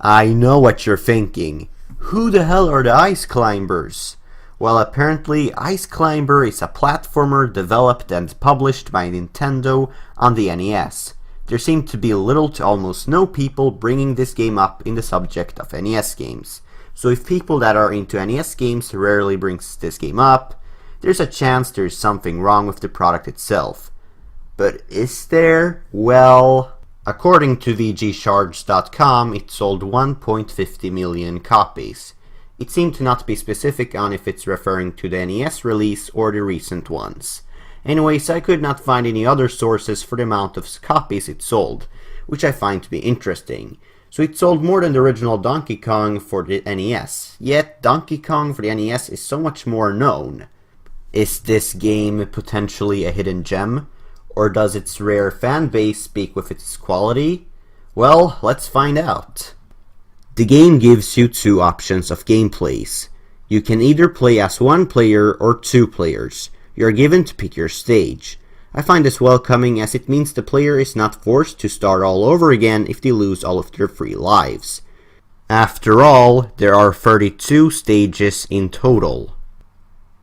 I know what you're thinking. Who the hell are the Ice Climbers? Well, apparently Ice Climber is a platformer developed and published by Nintendo on the NES. There seem to be little to almost no people bringing this game up in the subject of NES games. So if people that are into NES games rarely brings this game up, there's a chance there's something wrong with the product itself. But is there? Well, according to VGCharts.com, it sold 1.50 million copies. It seemed to not be specific on if it's referring to the NES release or the recent ones. Anyways, I could not find any other sources for the amount of copies it sold, which I find to be interesting. So it sold more than the original Donkey Kong for the NES, yet Donkey Kong for the NES is so much more known. Is this game potentially a hidden gem? Or does its rare fan base speak with its quality? Well, let's find out. The game gives you two options of gameplays. You can either play as one player or two players. You are given to pick your stage. I find this welcoming as it means the player is not forced to start all over again if they lose all of their free lives. After all, there are 32 stages in total.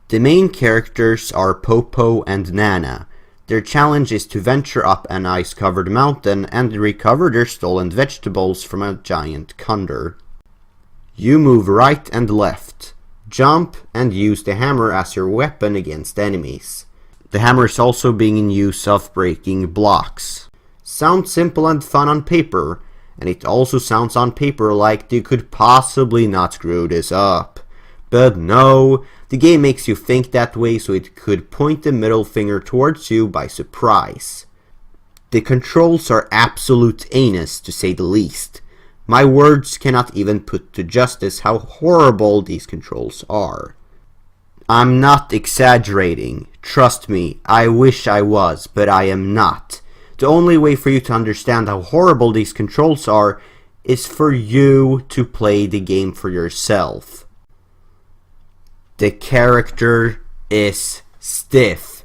The main characters are Popo and Nana. Their challenge is to venture up an ice-covered mountain and recover their stolen vegetables from a giant condor. You move right and left, jump, and use the hammer as your weapon against enemies. The hammer is also being in use of breaking blocks. Sounds simple and fun on paper, and it also sounds on paper like they could possibly not screw this up. But no, the game makes you think that way so it could point the middle finger towards you by surprise. The controls are absolute anus to say the least. My words cannot even put to justice how horrible these controls are. I'm not exaggerating. Trust me, I wish I was, but I am not. The only way for you to understand how horrible these controls are is for you to play the game for yourself. The character is stiff.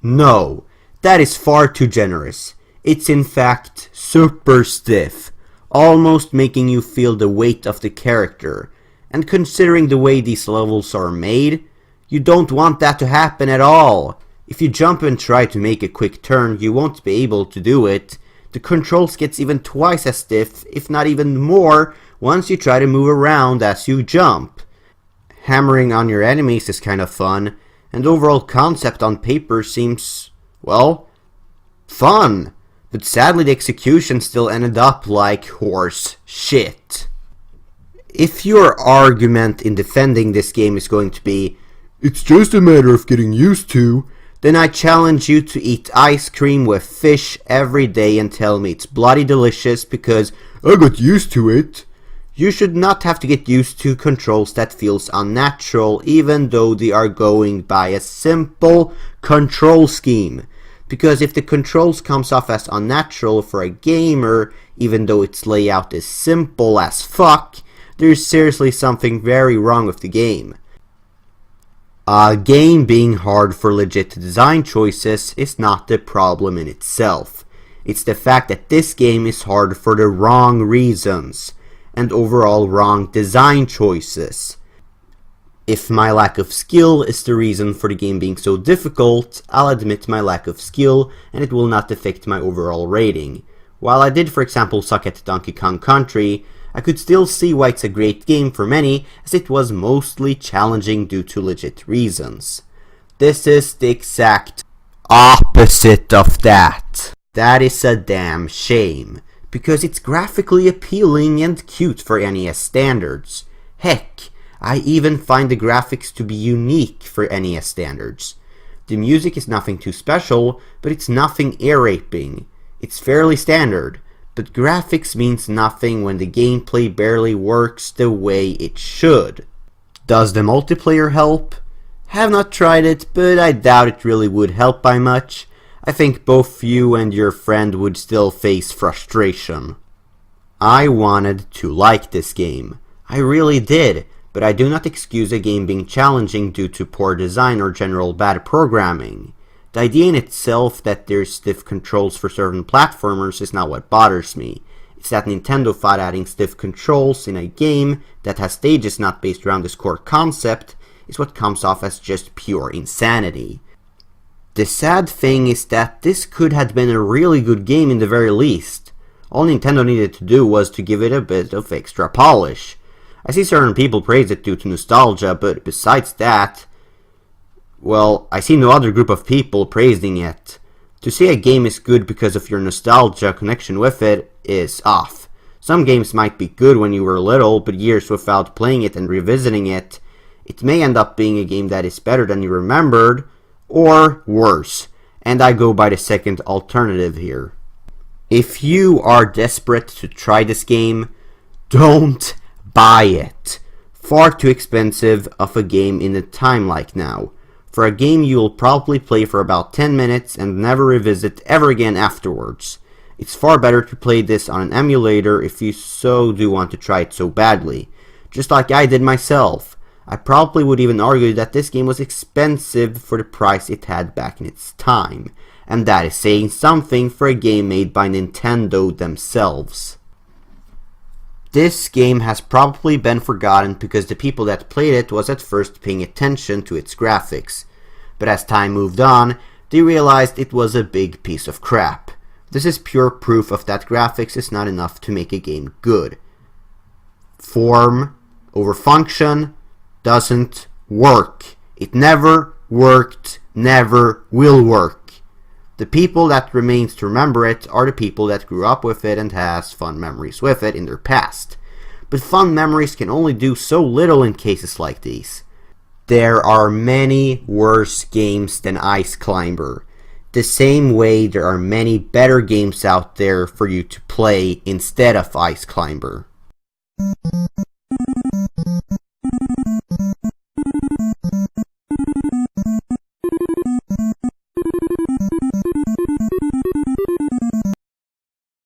No, that is far too generous. It's in fact super stiff, almost making you feel the weight of the character. And considering the way these levels are made, you don't want that to happen at all. If you jump and try to make a quick turn, you won't be able to do it. The controls gets even twice as stiff, if not even more, once you try to move around as you jump. Hammering on your enemies is kind of fun, and the overall concept on paper seems, well, fun. But sadly the execution still ended up like horse shit. If your argument in defending this game is going to be, it's just a matter of getting used to, then I challenge you to eat ice cream with fish every day and tell me it's bloody delicious because I got used to it. You should not have to get used to controls that feels unnatural even though they are going by a simple control scheme. Because if the controls comes off as unnatural for a gamer, even though its layout is simple as fuck, there's seriously something very wrong with the game. A game being hard for legit design choices is not the problem in itself. It's the fact that this game is hard for the wrong reasons, and overall wrong design choices. If my lack of skill is the reason for the game being so difficult, I'll admit my lack of skill and it will not affect my overall rating. While I did for example suck at Donkey Kong Country, I could still see why it's a great game for many as it was mostly challenging due to legit reasons. This is the exact opposite of that. That is a damn shame. Because it's graphically appealing and cute for NES standards. Heck, I even find the graphics to be unique for NES standards. The music is nothing too special, but it's nothing ear-raping. It's fairly standard, but graphics means nothing when the gameplay barely works the way it should. Does the multiplayer help? Have not tried it, but I doubt it really would help by much. I think both you and your friend would still face frustration. I wanted to like this game. I really did, but I do not excuse a game being challenging due to poor design or general bad programming. The idea in itself that there's stiff controls for certain platformers is not what bothers me. It's that Nintendo thought adding stiff controls in a game that has stages not based around this core concept is what comes off as just pure insanity. The sad thing is that this could have been a really good game in the very least. All Nintendo needed to do was to give it a bit of extra polish. I see certain people praise it due to nostalgia, but besides that, well, I see no other group of people praising it. To say a game is good because of your nostalgia connection with it is off. Some games might be good when you were little, but years without playing it and revisiting it, it may end up being a game that is better than you remembered, or worse, and I go by the second alternative here. If you are desperate to try this game, don't buy it. Far too expensive of a game in a time like now. For a game you will probably play for about 10 minutes and never revisit ever again afterwards. It's far better to play this on an emulator if you so do want to try it so badly. Just like I did myself. I probably would even argue that this game was expensive for the price it had back in its time. And that is saying something for a game made by Nintendo themselves. This game has probably been forgotten because the people that played it was at first paying attention to its graphics. But as time moved on, they realized it was a big piece of crap. This is pure proof of that graphics is not enough to make a game good. Form over function doesn't work. It never worked, never will work. The people that remains to remember it are the people that grew up with it and has fun memories with it in their past. But fun memories can only do so little in cases like these. There are many worse games than Ice Climber. The same way there are many better games out there for you to play instead of Ice Climber.